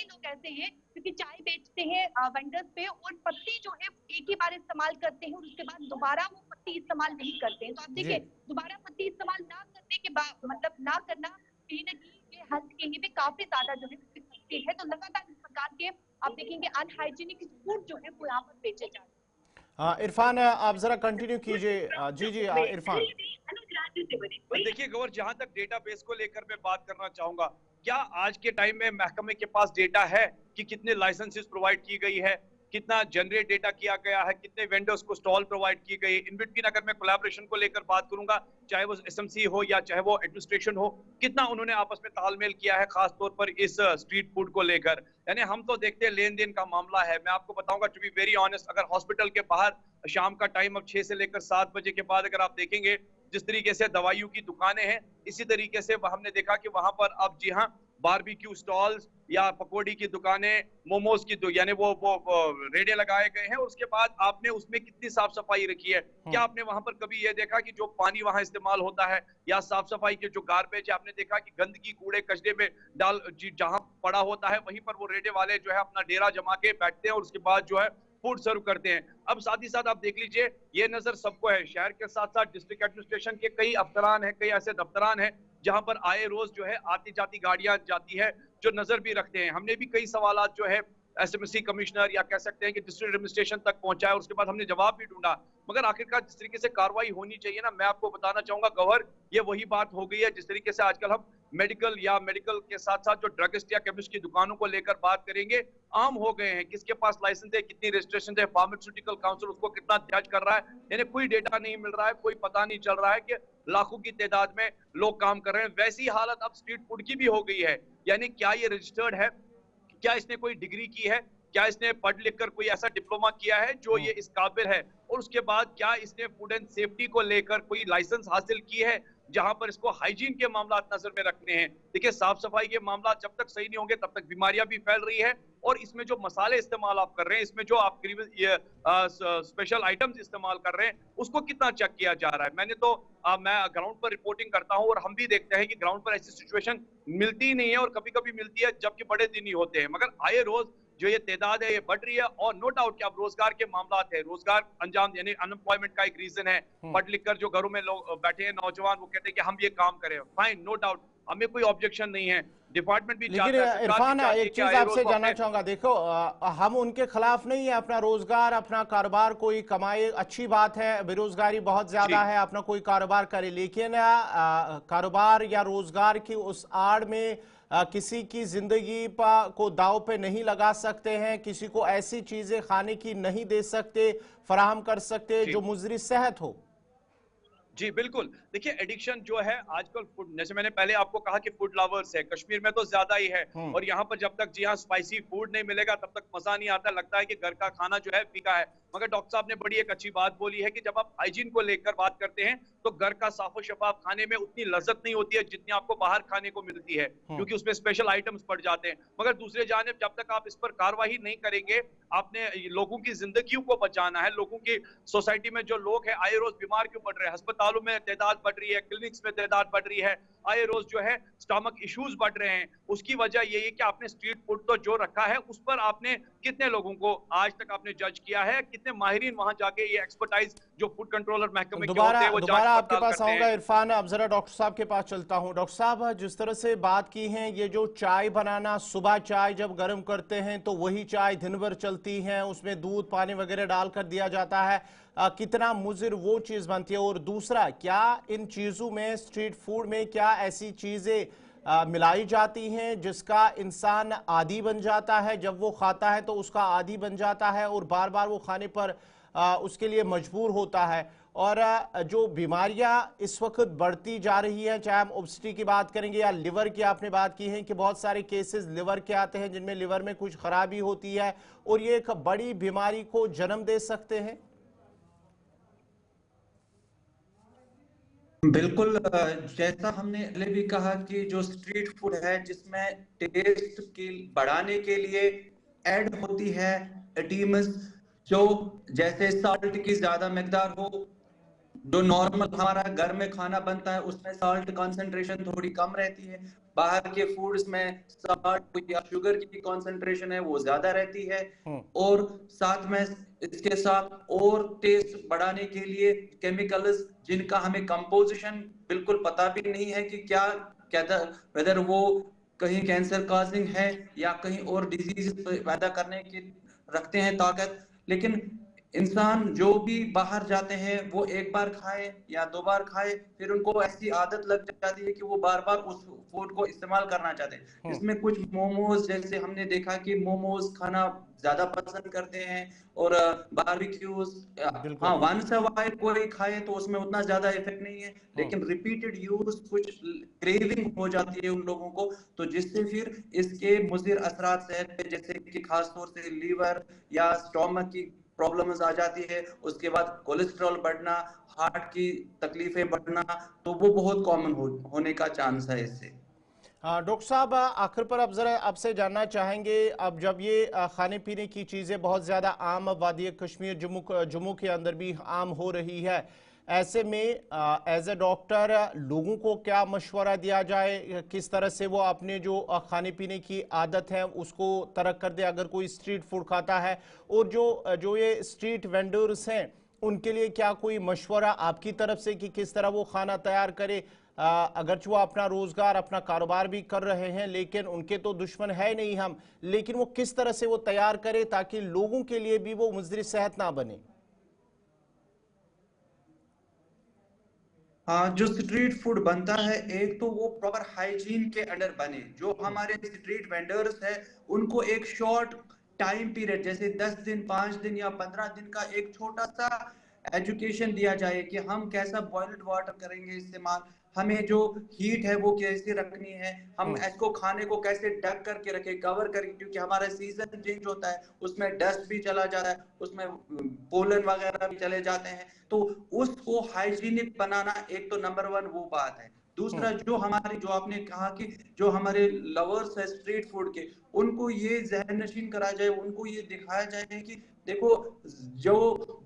[SPEAKER 4] लोग ऐसे हैं क्योंकि चाय बेचते हैं वेंडर्स पे, और पत्ती जो है एक ही बार इस्तेमाल करते हैं और उसके बाद दोबारा वो पत्ती इस्तेमाल नहीं करते हैं। तो आप देखिए दोबारा पत्ती इस्तेमाल ना करने के बाद मतलब ना करना कहीं ना कहीं ये हेल्थ के लिए भी काफी ज्यादा जो है। तो लगातार इस प्रकार के आप देखेंगे अनहाइजीनिक फूड जो है वो यहाँ पर बेचे जा रहे हैं।
[SPEAKER 1] इरफान, आप जरा कंटिन्यू कीजिए। जी इरफान।
[SPEAKER 2] देखिए गौर, जहां तक डेटाबेस को लेकर मैं बात करना चाहूंगा, क्या आज के टाइम में महकमे के पास डेटा है कि कितने लाइसेंसेस प्रोवाइड की गई है, कितना जनरेट डेटा किया गया है, कितने वेंडर्स को स्टॉल प्रोवाइड की गई? इन बिटवीन अगर मैं कोलैबोरेशन को लेकर बात करूंगा, चाहे वो एसएमसी हो या चाहे वो एडमिनिस्ट्रेशन हो, कितना उन्होंने आपस में तालमेल किया है खास तौर पर इस स्ट्रीट फूड को लेकर? यानी हम तो देखते हैं लेन देन का मामला है। मैं आपको बताऊंगा टू बी वेरी ऑनेस्ट, अगर हॉस्पिटल के बाहर शाम का टाइम अब 6 से लेकर 7 बजे के बाद अगर आप देखेंगे जिस तरीके से दवाइयों की दुकानें हैं, इसी तरीके से हमने देखा कि वहां पर अब जी हाँ बारबेक्यू स्टॉल्स या पकौड़ी की दुकानें, मोमोज की यानी वो रेडे लगाए गए हैं। उसके बाद आपने उसमें कितनी साफ सफाई रखी है? क्या आपने वहां पर कभी ये देखा कि जो पानी वहां इस्तेमाल होता है या साफ सफाई के जो गार्बेज है, आपने देखा कि गंदगी कूड़े कचरे में डाल जहां पड़ा होता है वहीं पर वो रेडे वाले जो है अपना डेरा जमा के बैठते हैं और उसके बाद जो है फूड सर्व करते हैं। अब साथ ही साथ आप देख लीजिए, ये नजर सबको है, शहर के साथ साथ डिस्ट्रिक्ट एडमिनिस्ट्रेशन के कई अफसरान हैं, कई ऐसे दफ्तरान हैं जहां पर आए रोज जो है आती जाती गाड़ियां जाती है जो नजर भी रखते हैं। हमने भी कई सवालात जो है एसएमसी कमिश्नर या कह सकते हैं कि डिस्ट्रिक्ट एडमिनिस्ट्रेशन तक पहुंचाया, उसके बाद हमने जवाब भी ढूंढा, मगर आखिरकार जिस तरीके से कार्रवाई होनी चाहिए ना, मैं आपको बताना चाहूंगा गवर, ये वही बात हो गई है जिस तरीके से आजकल हम मेडिकल या मेडिकल के साथ साथ जो ड्रगिस्ट या केमिस्ट की दुकानों को लेकर बात करेंगे, आम हो गए हैं। किसके पास लाइसेंस है, कितनी रजिस्ट्रेशन है, फार्मास्यूटिकल काउंसिल उसको कितना जज कर रहा है, यानी कोई डेटा नहीं मिल रहा है, कोई पता नहीं चल रहा है कि लाखों की तादाद में लोग काम कर रहे हैं। वैसी हालत अब स्ट्रीट फूड की भी हो गई है, यानी क्या ये रजिस्टर्ड है, क्या इसने कोई डिग्री की है, क्या इसने पढ़ लिख कर कोई ऐसा डिप्लोमा किया है जो ये इस काबिल है, और उसके बाद क्या इसने फूड एंड सेफ्टी को लेकर कोई लाइसेंस हासिल की है जहां पर इसको हाइजीन के मामला नजर में रखने हैं। देखिए, साफ सफाई के मामला जब तक सही नहीं होंगे तब तक बीमारियां भी फैल रही है, और इसमें जो मसाले इस्तेमाल आप कर रहे हैं, इसमें जो आप स्पेशल आइटम्स इस्तेमाल कर रहे हैं, उसको कितना चेक किया जा रहा है। मैं ग्राउंड पर रिपोर्टिंग करता हूं और हम भी देखते हैं कि ग्राउंड पर ऐसी सिचुएशन मिलती ही नहीं है, और कभी कभी मिलती है जबकि बड़े दिन ही होते हैं। मगर आए रोज जो ये तादाद है ये बढ़ रही है, और नो डाउट कि अब रोजगार के मामला है, रोजगार अंजाम यानी अनएम्प्लॉयमेंट का एक रीजन है। पढ़ लिख कर जो घरों में लोग बैठे हैं नौजवान, वो कहते हैं कि हम ये काम करें, फाइन, नो डाउट, हमें कोई ऑब्जेक्शन नहीं है, डिपार्टमेंट भी
[SPEAKER 1] लेकिन इरफान, एक चीज आपसे जानना चाहूंगा, देखो हम उनके खिलाफ नहीं है, अपना रोजगार अपना कारोबार कोई कमाए, अच्छी बात है, बेरोजगारी बहुत ज्यादा है, अपना कोई कारोबार करे, लेकिन कारोबार या रोजगार की उस आड़ में किसी की जिंदगी को दाव पे नहीं लगा सकते हैं, किसी को ऐसी चीजें खाने की नहीं दे सकते, फराहम कर सकते जो मुजरी सेहत हो।
[SPEAKER 2] जी बिल्कुल, देखिए एडिक्शन जो है आजकल फूड, जैसे मैंने पहले आपको कहा कि फूड लवर्स है, कश्मीर में तो ज्यादा ही है, और यहाँ पर जब तक जी हाँ स्पाइसी फूड नहीं मिलेगा तब तक मजा नहीं आता, लगता है कि घर का खाना जो है फीका है। मगर डॉक्टर साहब ने बड़ी एक अच्छी बात बोली है कि जब आप हाइजीन को लेकर बात करते हैं तो घर का साफो शफाफ खाने में उतनी लज्जत नहीं होती है जितनी आपको बाहर खाने को मिलती है, क्योंकि उसमें स्पेशल आइटम्स पड़ जाते हैं। मगर दूसरे जानिब जब तक आप इस पर कार्रवाई नहीं करेंगे, आपने लोगों की जिंदगियों को बचाना है, लोगों की सोसाइटी में जो लोग हैं आए रोज बीमार क्यों पड़ रहे हैं, अस्पतालों में तादाद बढ़ रही है, क्लिनिक्स में तादाद बढ़ रही है, आए रोज जो है स्टमक इश्यूज बढ़ रहे हैं, उसकी वजह यही है कि आपने स्ट्रीट फूड तो जो रखा है उस पर आपने कितने लोगों को आज तक आपने जज किया है, कितने माहिरीन वहां जाके ये एक्सपर्टाइज जो फूड कंट्रोलर महकमे के होते हैं वो
[SPEAKER 1] दोबारा आपके पास आऊंगा इरफान, अब जरा डॉक्टर साहब के पास चलता हूं। डॉक्टर साहब, जिस तरह से बात की है, ये जो चाय बनाना, सुबह चाय जब गर्म करते हैं तो वही चाय दिन भर चलती है, उसमें दूध पानी वगैरह डालकर दिया जाता है, कितना मुजिर वो चीज बनती है। और दूसरा, क्या इन चीजों में, स्ट्रीट फूड में क्या ऐसी चीजें मिलाई जाती हैं जिसका इंसान आदी बन जाता है, जब वो खाता है तो उसका आदी बन जाता है और बार बार वो खाने पर उसके लिए मजबूर होता है। और जो बीमारियां इस वक्त बढ़ती जा रही हैं, चाहे हम ओबेसिटी की बात करेंगे या लिवर की, आपने बात की है कि बहुत सारे केसेस लिवर के आते हैं जिनमें लिवर में कुछ खराबी होती है और ये एक बड़ी बीमारी को जन्म दे सकते हैं।
[SPEAKER 5] बिल्कुल, जैसा हमने पहले भी कहा कि जो स्ट्रीट फूड है जिसमें टेस्ट की बढ़ाने के लिए ऐड होती है एडिमस, जो जैसे साल्ट की ज्यादा मिकदार हो, जो नॉर्मल हमारा घर में खाना बनता है उसमें साल्ट कंसंट्रेशन थोड़ी कम रहती है, बाहर के फूड्स में साल्ट या शुगर की कंसंट्रेशन है वो ज्यादा रहती है, और साथ में इसके साथ और टेस्ट बढ़ाने के लिए केमिकल्स जिनका हमें कंपोजिशन बिल्कुल पता भी नहीं है कि क्या वेदर वो कहीं कैंसर काजिंग है या कहीं और डिजीज पैदा करने की रखते हैं ताकत। लेकिन इंसान जो भी बाहर जाते हैं वो एक बार खाए या दो बार खाए, फिर उनको ऐसी आदत लग जाती है कि वो बार बार उस फूड को इस्तेमाल करना चाहते हैं। इसमें कुछ मोमोज, जैसे हमने देखा कि मोमोज खाना ज्यादा पसंद करते हैं, और बारबेक्यूज, हाँ वंस अ व्हाइल कोई खाए तो उसमें उतना ज्यादा इफेक्ट नहीं है, लेकिन रिपीटेड यूज कुछ क्रेविंग हो जाती है उन लोगों को, तो जिससे फिर इसके मुज़िर असरात सेहत पे, जैसे कि खासतौर से लीवर या स्टोमक की प्रॉब्लम्स आ जाती है, उसके बाद कोलेस्ट्रॉल बढ़ना, हार्ट की तकलीफें बढ़ना, तो वो बहुत कॉमन होने का चांस है इससे।
[SPEAKER 1] डॉक्टर साहब, आखिर पर अब जरा आपसे जानना चाहेंगे, अब जब ये खाने पीने की चीज़ें बहुत ज़्यादा आम वादी कश्मीर जम्मू के अंदर भी आम हो रही है, ऐसे में एज ए डॉक्टर लोगों को क्या मशवरा दिया जाए, किस तरह से वो अपने जो खाने पीने की आदत है उसको तर्क कर दे अगर कोई स्ट्रीट फूड खाता है, और जो ये स्ट्रीट वेंडर्स हैं उनके लिए क्या कोई मशवरा आपकी तरफ से कि किस तरह वो खाना तैयार करे, अगरचे वो अपना रोजगार अपना कारोबार भी कर रहे हैं लेकिन उनके तो दुश्मन है नहीं हम, लेकिन वो किस तरह से वो तैयार करे ताकि लोगों के लिए भी वो मुज़र सेहत ना बने।
[SPEAKER 5] हाँ, जो स्ट्रीट फूड बनता है, एक तो वो प्रॉपर हाइजीन के अंडर बने। जो हमारे स्ट्रीट वेंडर्स है, उनको एक शॉर्ट टाइम पीरियड, जैसे 10 दिन, 5 दिन या 15 दिन का एक छोटा सा एजुकेशन दिया जाए कि हम कैसा बॉइल्ड वाटर करेंगे इस्तेमाल, हमें जो हीट है वो कैसे रखनी है, हम इसको खाने को कैसे ढक करके रखें, कवर करके, क्योंकि हमारा सीजन चेंज होता है, उसमें डस्ट भी चला जाता है, उसमें पोलन वगैरह भी चले जाते हैं। तो उसको हाइजीनिक बनाना एक तो नंबर 1 वो बात है। दूसरा, जो हमारी, जो आपने कहा कि जो हमारे लवर्स है स्ट्रीट फूड के, उनको ये जहन नशीन करा जाए, उनको ये दिखाया जाए कि देखो, जो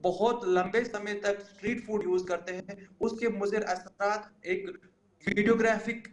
[SPEAKER 5] बहुत लंबे समय तक स्ट्रीट फूड यूज करते हैं, उसके मुज़िर असरात एक वीडियोग्राफिक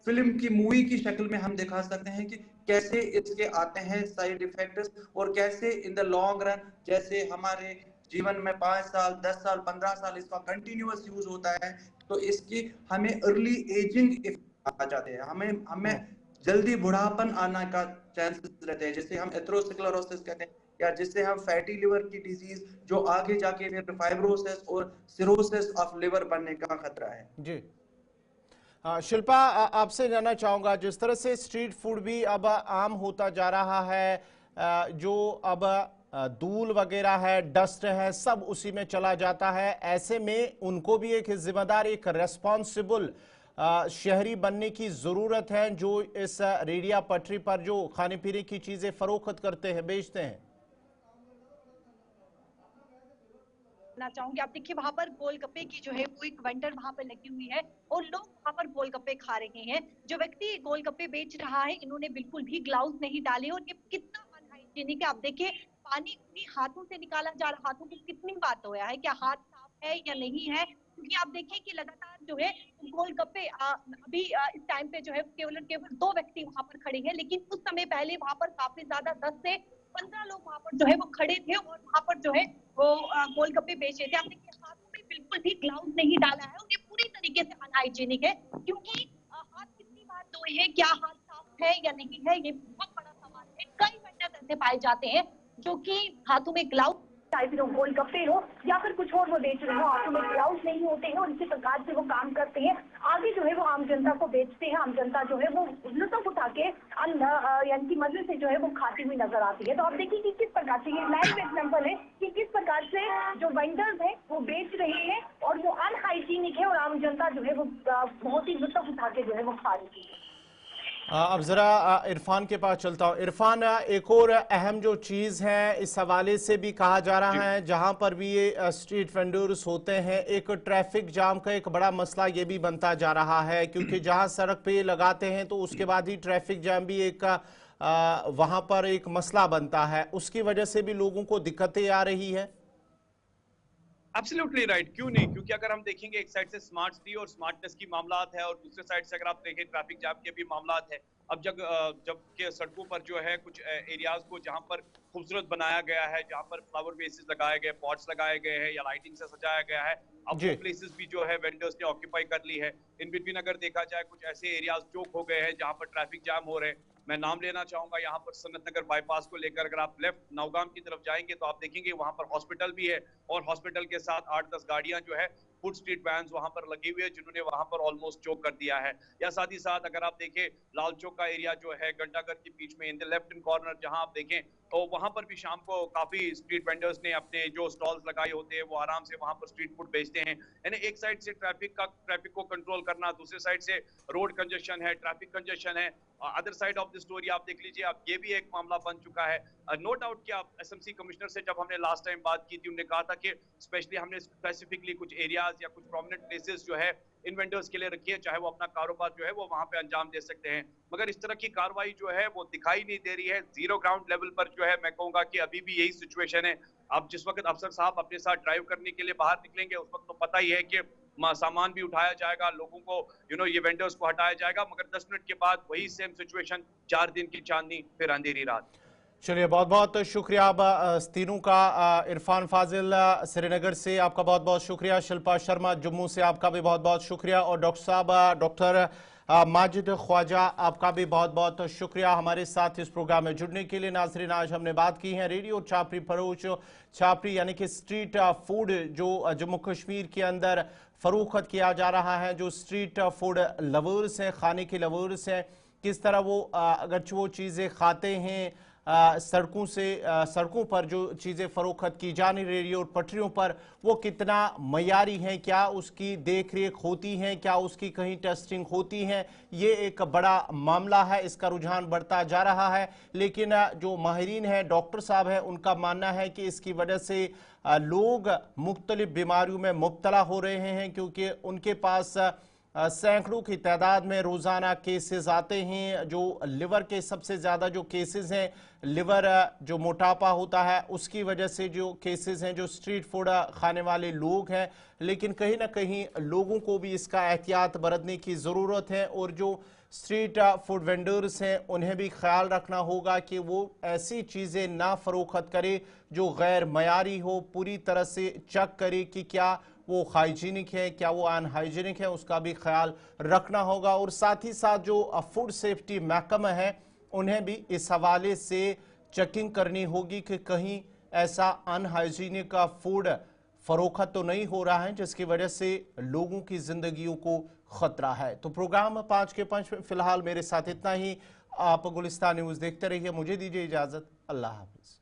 [SPEAKER 5] फिल्म की, मूवी की शक्ल में हम दिखा सकते हैं कि कैसे इसके आते हैं साइड इफेक्ट्स, और कैसे इन द लॉन्ग रन, जैसे हमारे जीवन में 5 साल, 10 साल, 15 साल इसका कंटिन्यूअस यूज होता है, तो इसकी हमें अर्ली एजिंग आ जाते हैं, हमें जल्दी बुढ़ापन आने का चांसेस रहते हैं, जिसे हम एथेरोस्क्लेरोसिस कहते हैं, या जिससे हम फैटी लिवर की डिजीज, जो आगे जाके फिर फाइब्रोसिस और सिरोसिस ऑफ लिवर बनने का खतरा है।
[SPEAKER 1] जी शिल्पा, आपसे जानना चाहूंगा, जिस तरह से स्ट्रीट फूड भी अब आम होता जा रहा है, जो अब धूल वगैरह है, डस्ट है, सब उसी में चला जाता है, ऐसे में उनको भी एक जिम्मेदार, एक रेस्पॉन्सिबल शहरी बनने की जरूरत है, जो इस रेडिया पटरी पर जो खाने पीने की चीजें फरोख्त करते हैं, बेचते हैं।
[SPEAKER 4] चाहूंगी, आप देखिए वहां पर गोलगप्पे की जो है वो एक वेंडर वहां पर लगी हुई है और लोग वहां पर गोलगप्पे खा रहे हैं। जो व्यक्ति गोलगप्पे बेच रहा है, इन्होंने बिल्कुल भी ग्लव्स नहीं डाले और ये कितना अनहाइजीनिक है। आप देखिए, पानी उन्हीं हाथों से निकाला जा रहा, हाथों को कितनी बार धोया है, क्या हाथ साफ है या नहीं है? क्योंकि आप देखिए कि लगातार जो है गोलगप्पे अभी इस टाइम पे जो है केवल 2 व्यक्ति वहां पर खड़े हैं, लेकिन कुछ समय पहले वहां पर काफी ज्यादा 10 से 15 लोग वहां पर जो है वो खड़े थे और वहां पर जो है वो गोलगप्पे बेच रहे थे। आप देखिए, हाथों में बिल्कुल भी ग्लव्स नहीं डाला है और ये पूरी तरीके से अनहाइजीनिक है, क्योंकि हाथ कितनी बार धोए हैं, क्या हाथ साफ है या नहीं है, ये बहुत बड़ा सवाल है। कई वेंडर्स ऐसे पाए जाते हैं जो कि हाथों में ग्लव्स, चाहे फिर गोलगप्पे हो या फिर कुछ और वो बेच रहे हो, हाथों में ग्लव्स नहीं होते हैं और इसी प्रकार से वो काम करते हैं। आगे जो है वो आम जनता को बेचते हैं, आम जनता जो है वो लुत्फ उठा के यानी कि मजे से जो है वो खाती हुई नजर आती है। तो आप देखिए कि किस प्रकार से ये लाइव एग्जाम्पल है कि किस प्रकार से जो वेंडर्स है वो बेच रहे हैं और वो अनहाइजीनिक है और आम जनता जो है वो बहुत ही लुत्फ उठा के जो है वो खा रही है।
[SPEAKER 1] अब जरा इरफान के पास चलता हूँ। इरफान, एक और अहम जो चीज़ है इस हवाले से भी कहा जा रहा है, जहां पर भी ये स्ट्रीट वेंडर्स होते हैं, एक ट्रैफिक जाम का एक बड़ा मसला ये भी बनता जा रहा है, क्योंकि जहां सड़क पे लगाते हैं तो उसके बाद ही ट्रैफिक जाम भी एक वहां पर एक मसला बनता है, उसकी वजह से भी लोगों को दिक्कतें आ रही है।
[SPEAKER 2] एब्सोल्युटली राइट, क्यों नहीं? क्योंकि अगर हम देखेंगे, एक साइड से स्मार्ट सिटी और स्मार्टनेस की मामलात है और दूसरे साइड से अगर आप देखें ट्रैफिक जाम के भी मामलात है। अब जब के सड़कों पर जो है कुछ एरियाज को जहां पर खूबसूरत बनाया गया है, जहां पर फ्लावर बेसिस लगाए गए, पॉट्स लगाए गए हैं या लाइटिंग से सजाया गया है, अब वो प्लेसेस भी जो है वेंडर्स ने ऑक्यूपाई कर ली है। इन बिटवीन अगर देखा जाए, कुछ ऐसे एरियाज चौक हो गए हैं जहां पर ट्रैफिक जाम हो रहे हैं। मैं नाम लेना चाहूंगा, यहाँ पर सनत नगर बाईपास को लेकर अगर आप लेफ्ट नौगाम की तरफ जाएंगे तो आप देखेंगे वहां पर हॉस्पिटल भी है और हॉस्पिटल के साथ 8-10 गाड़ियां जो है फूड स्ट्रीट वैन वहां पर लगी हुई है, जिन्होंने वहां पर ऑलमोस्ट चौक कर दिया है। या साथ ही साथ अगर आप देखें लाल चौक का एरिया जो है घंटाघर के बीच में in the left in corner, जहां आप देखें तो वहां पर भी शाम को काफी स्ट्रीट वेंडर्स ने अपने जो स्टॉल्स लगाए होते हैं वो आराम से वहां पर स्ट्रीट फूड बेचते हैं। यानी एक साइड से ट्रैफिक को कंट्रोल करना, दूसरे साइड से रोड कंजेशन है, ट्रैफिक कंजेशन है। Other side of the story आप देख लीजिए, आप ये भी एक मामला बन चुका है। नो डाउट कि आप एसएमसी कमिश्नर से जब हमने लास्ट टाइम बात की थी, उन्होंने कहा था कि स्पेशली हमने स्पेसिफिकली कुछ एरियाज या कुछ प्रोमिनेंट प्लेसेस जो है इन वेंडर्स के लिए रखी है, चाहे वो अपना कारोबार जो है वो वहां पे अंजाम दे सकते हैं। मगर इस तरह की कार्रवाई जो है वो दिखाई नहीं दे रही है। जीरो ग्राउंड लेवल पर जो है मैं कहूंगा कि अभी भी यही सिचुएशन है। अब जिस वक्त अफसर साहब अपने साथ ड्राइव करने के लिए बाहर निकलेंगे, उस वक्त तो पता ही है कि सामान भी उठाया जाएगा, लोगों को ये वेंडर्स को हटाया जाएगा, मगर 10 मिनट के बाद वही सेम सिचुएशन, 4 दिन की चांदनी फिर अंधेरी रात।
[SPEAKER 1] चलिए, बहुत बहुत शुक्रिया आप तीनों का। इरफान फाजिल श्रीनगर से आपका बहुत बहुत शुक्रिया, शिल्पा शर्मा जम्मू से आपका भी बहुत बहुत शुक्रिया, और डॉक्टर साहब डॉक्टर माजिद ख्वाजा आपका भी बहुत बहुत शुक्रिया हमारे साथ इस प्रोग्राम में जुड़ने के लिए। नाज़रीन, आज हमने बात की है रेडियो छापरी फरोश, छापरी यानी कि स्ट्रीट फूड जो जम्मू कश्मीर के अंदर फरोख्त किया जा रहा है। जो स्ट्रीट फूड लवर्स हैं, खाने के लवर्स हैं, किस तरह वो अगर वो चीज़ें खाते हैं, सड़कों पर जो चीज़ें फरोख्त की जाने रही और पटरियों पर, वो कितना मयारी हैं, क्या उसकी देख रेख होती है, क्या उसकी कहीं टेस्टिंग होती है, ये एक बड़ा मामला है। इसका रुझान बढ़ता जा रहा है। लेकिन जो माहिरीन हैं, डॉक्टर साहब हैं, उनका मानना है कि इसकी वजह से लोग मुख्तलिफ बीमारियों में मुब्तला हो रहे हैं, क्योंकि उनके पास सैकड़ों की तादाद में रोज़ाना केसेस आते हैं। जो लिवर के सबसे ज़्यादा जो केसेस हैं, लिवर जो मोटापा होता है उसकी वजह से जो केसेस हैं, जो स्ट्रीट फूड खाने वाले लोग हैं। लेकिन कहीं ना कहीं लोगों को भी इसका एहतियात बरतने की ज़रूरत है, और जो स्ट्रीट फूड वेंडर्स हैं उन्हें भी ख्याल रखना होगा कि वो ऐसी चीज़ें ना फरोख्त करे जो गैर मयारी हो। पूरी तरह से चेक करे कि क्या वो हाइजीनिक है, क्या वो अनहाइजीनिक है, उसका भी ख्याल रखना होगा। और साथ ही साथ जो फूड सेफ्टी महकमा है उन्हें भी इस हवाले से चेकिंग करनी होगी कि कहीं ऐसा अनहाइजीनिक फूड फरोख्त तो नहीं हो रहा है जिसकी वजह से लोगों की जिंदगियों को खतरा है। तो प्रोग्राम 5 के 5 में फिलहाल मेरे साथ इतना ही। आप गुलिस्तान न्यूज़ देखते रहिए। मुझे दीजिए इजाज़त। अल्लाह हाफिज़।